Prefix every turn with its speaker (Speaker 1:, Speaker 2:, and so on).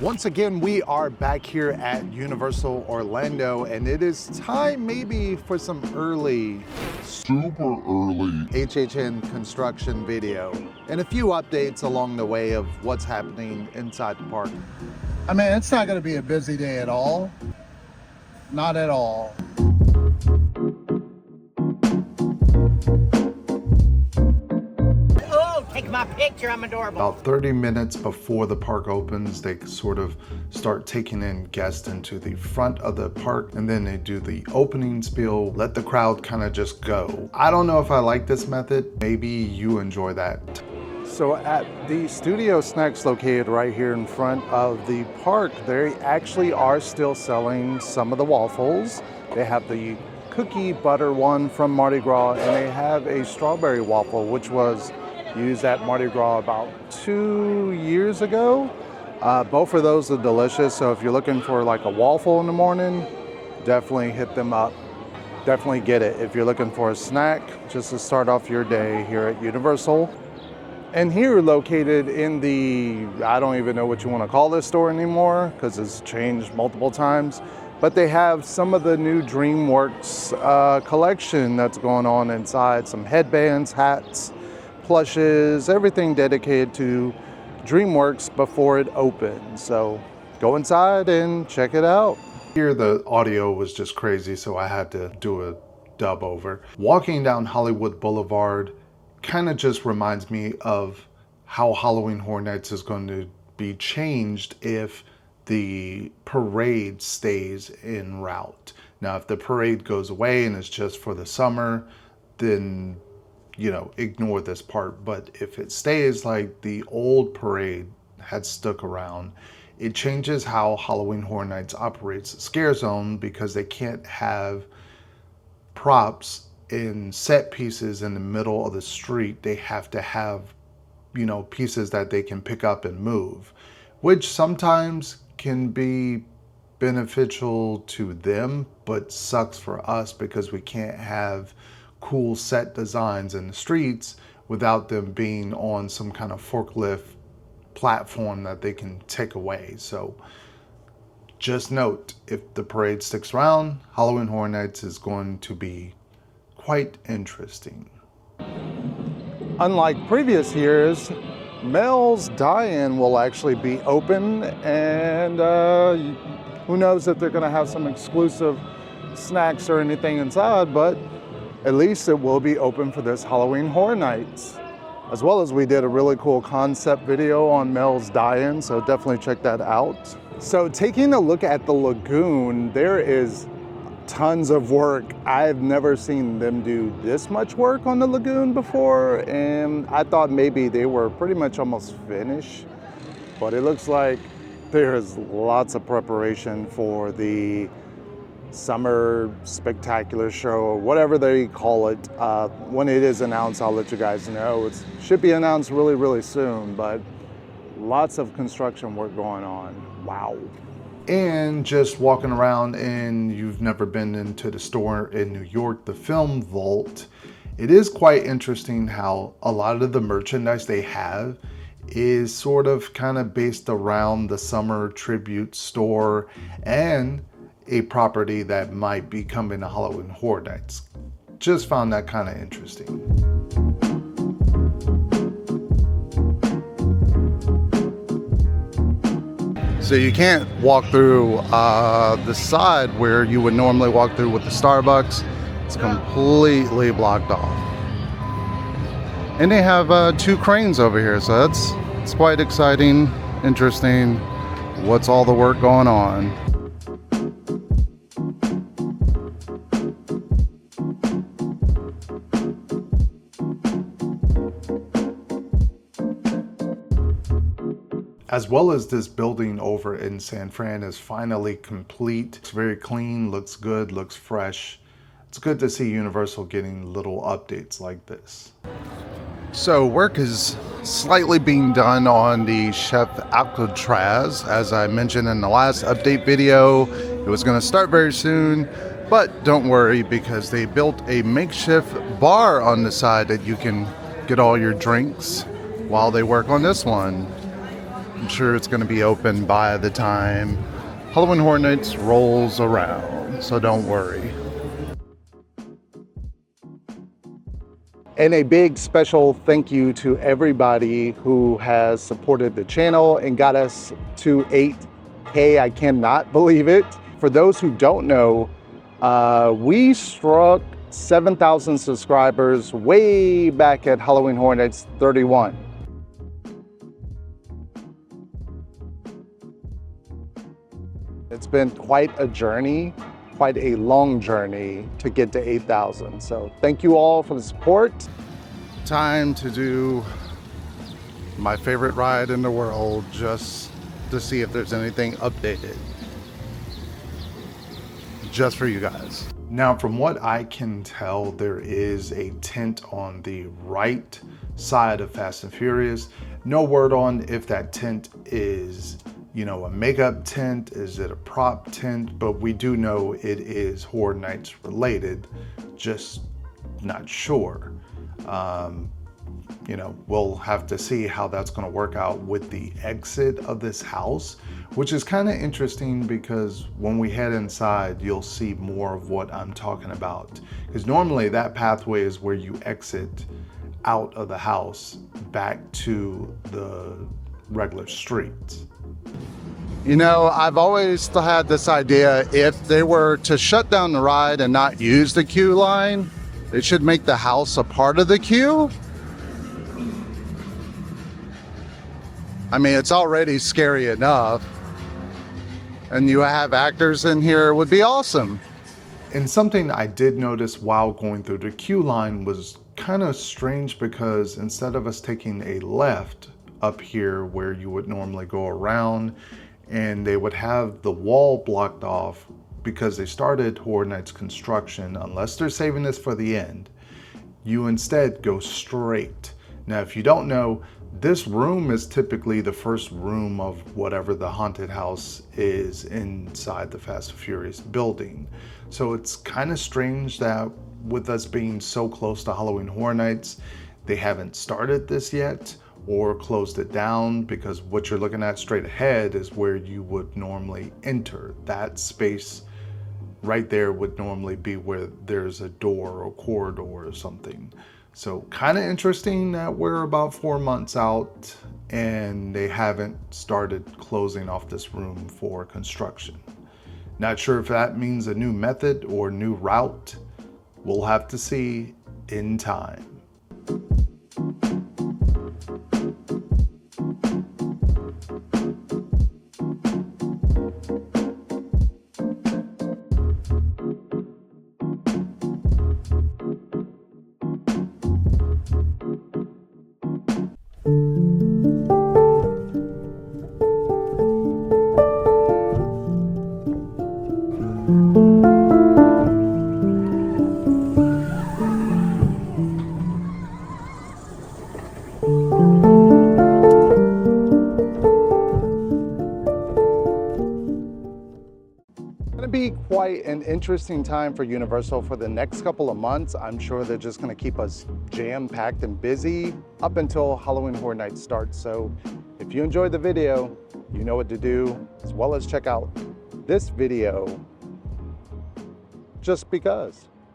Speaker 1: Once again, we are back here at Universal Orlando, and it is time maybe for some super early HHN construction video and a few updates along the way of what's happening inside the park.
Speaker 2: I mean, it's not going to be a busy day at all. Not at all.
Speaker 3: Take my picture, I'm adorable.
Speaker 1: About 30 minutes before the park opens, they sort of start taking in guests into the front of the park, and then they do the opening spiel, let the crowd kind of just go. I don't know if I like this method. Maybe you enjoy that. So at the Studio Snacks located right here in front of the park, they actually are still selling some of the waffles. They have the cookie butter one from Mardi Gras, and they have a strawberry waffle, which was used at Mardi Gras about 2 years ago. Both of those are delicious, so if you're looking for like a waffle in the morning, definitely hit them up. Definitely get it if you're looking for a snack just to start off your day here at Universal. And here, located in the, I don't even know what you want to call this store anymore because it's changed multiple times, but they have some of the new Dreamworks collection that's going on inside. Some headbands, hats, plushes, everything dedicated to Dreamworks before it opens. So go inside and check it out. Here the audio was just crazy, so I had to do a dub over. Walking down Hollywood Boulevard kind of just reminds me of how Halloween Horror Nights is going to be changed if the parade stays en route. Now, if the parade goes away and it's just for the summer, then you know, ignore this part. But if it stays like the old parade had stuck around, it changes how Halloween Horror Nights operates Scare Zone, because they can't have props in set pieces in the middle of the street. They have to have, you know, pieces that they can pick up and move, which sometimes can be beneficial to them, but sucks for us because we can't have cool set designs in the streets without them being on some kind of forklift platform that they can take away. So just note, if the parade sticks around, Halloween Horror Nights is going to be quite interesting. Unlike previous years, Mel's Dine will actually be open, and who knows if they're going to have some exclusive snacks or anything inside, but at least it will be open for this Halloween Horror Nights. As well as we did a really cool concept video on Mel's Dine, so definitely check that out. So taking a look at the Lagoon, there is tons of work. I've never seen them do this much work on the Lagoon before, and I thought maybe they were pretty much almost finished, but it looks like there's lots of preparation for the summer spectacular show, or whatever they call it. When it is announced, I'll let you guys know. It should be announced really soon, but lots of construction work going on. Wow. And just walking around, and you've never been into the store in New York, the Film Vault, it is quite interesting how a lot of the merchandise they have is sort of kind of based around the summer tribute store and a property that might be coming to Halloween Horror Nights. Just found that kind of interesting. So you can't walk through the side where you would normally walk through with the Starbucks. It's completely blocked off. And they have 2 cranes over here, so it's quite exciting, interesting. What's all the work going on? As well as this building over in San Fran is finally complete. It's very clean, looks good, looks fresh. It's good to see Universal getting little updates like this. So work is slightly being done on the Chef Alcatraz. As I mentioned in the last update video, it was going to start very soon, but don't worry, because they built a makeshift bar on the side that you can get all your drinks while they work on this one. I'm sure it's going to be open by the time Halloween Horror Nights rolls around, so don't worry. And a big special thank you to everybody who has supported the channel and got us to 8K. I cannot believe it. For those who don't know, we struck 7,000 subscribers way back at Halloween Horror Nights 31. It's been quite a journey, quite a long journey to get to 8,000. So thank you all for the support. Time to do my favorite ride in the world, just to see if there's anything updated. Just for you guys. Now, from what I can tell, there is a tent on the right side of Fast and Furious. No word on if that tent is, you know, a makeup tent, is it a prop tent, but we do know it is Horror Nights related, just not sure. You know, we'll have to see how that's going to work out with the exit of this house, which is kind of interesting because when we head inside, you'll see more of what I'm talking about. Because normally that pathway is where you exit out of the house back to the regular streets. You know, I've always had this idea, if they were to shut down the ride and not use the queue line, they should make the house a part of the queue. I mean, it's already scary enough. And you have actors in here, it would be awesome. And something I did notice while going through the queue line was kind of strange, because instead of us taking a left up here where you would normally go around, and they would have the wall blocked off because they started Horror Nights construction, unless they're saving this for the end, you instead go straight. Now, if you don't know, this room is typically the first room of whatever the haunted house is inside the Fast and Furious building. So it's kind of strange that with us being so close to Halloween Horror Nights, they haven't started this yet or closed it down, because what you're looking at straight ahead is where you would normally enter. That space right there would normally be where there's a door or corridor or something. So kind of interesting that we're about 4 months out and they haven't started closing off this room for construction. Not sure if that means a new method or new route. We'll have to see in time. Be quite an interesting time for Universal for the next couple of months. I'm sure they're just going to keep us jam-packed and busy up until Halloween Horror Nights starts. So if you enjoyed the video, you know what to do, as well as check out this video just because.